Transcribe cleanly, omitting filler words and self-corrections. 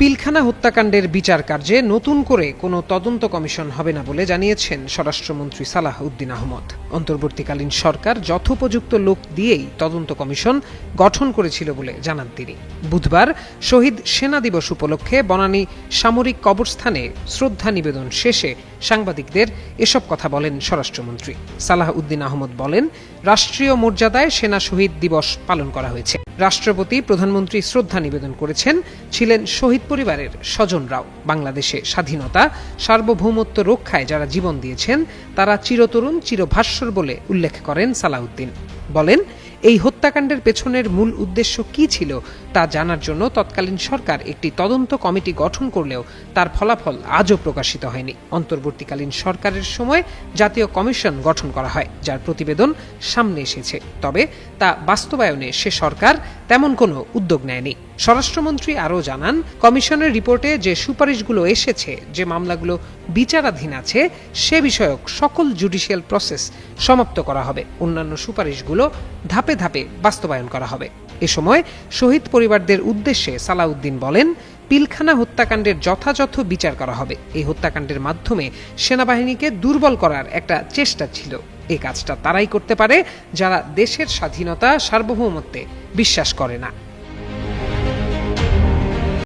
পিলখানা হত্যাকাণ্ডের বিচার কার্যে নতুন করে কোনো তদন্ত কমিশন হবে না বলে জানিয়েছেন স্বরাষ্ট্রমন্ত্রী সালাহ উদ্দিন আহমদ। অন্তর্বর্তীকালীন সরকার যথোপযুক্ত লোক দিয়েই তদন্ত কমিশন গঠন করেছিল বলে জানান তিনি। বুধবার শহীদ সেনা দিবস উপলক্ষে বনানী সামরিক কবরস্থানে শ্রদ্ধা নিবেদন শেষে সাংবাদিকদের এসব কথা বলেন স্বরাষ্ট্রমন্ত্রী। সালাহ উদ্দিন আহমদ বলেন, রাষ্ট্রীয় মর্যাদায় সেনা শহীদ দিবস পালন করা হয়েছে। রাষ্ট্রপতি, প্রধানমন্ত্রী শ্রদ্ধা নিবেদন করেছেন। ছিলেন শহীদ পরিবারের স্বজনরাও। বাংলাদেশে স্বাধীনতা, সার্বভৌমত্ব রক্ষায় যারা জীবন দিয়েছেন তারা চিরতরুণ, চিরভাস্বর বলে উল্লেখ করেন সালাউদ্দিন। বলেন, এই হত্যাকাণ্ডের পেছনের মূল উদ্দেশ্য কি ছিল তা জানার জন্য তৎকালীন সরকার একটি তদন্ত কমিটি গঠন করলেও তার ফলাফল আজও প্রকাশিত হয়নি। অন্তর্বর্তীকালীন সরকারের সময় জাতীয় কমিশন গঠন করা হয়, যার প্রতিবেদন সামনে এসেছে। তবে তা বাস্তবায়নে সে সরকার তেমন কোনো উদ্যোগ নেয়নি। স্বরাষ্ট্রমন্ত্রী আরও জানান, কমিশনের রিপোর্টে যে সুপারিশগুলো এসেছে, যে মামলাগুলো বিচারাধীন আছে, সে বিষয়ক সকল জুডিশিয়াল প্রসেস সমাপ্ত করা হবে। অন্যান্য সুপারিশগুলো ধাপে ধাপে বাস্তবায়ন করা হবে। এ সময় শহীদ পরিবারদের উদ্দেশ্যে সালাউদ্দিন বলেন, পিলখানা হত্যাকাণ্ডের যথাযথ বিচার করা হবে। এই হত্যাকাণ্ডের মাধ্যমে সেনাবাহিনীকে দুর্বল করার একটা চেষ্টা ছিল। এই কাজটা তারাই করতে পারে যারা দেশের স্বাধীনতা, সার্বভৌমত্বে বিশ্বাস করে না।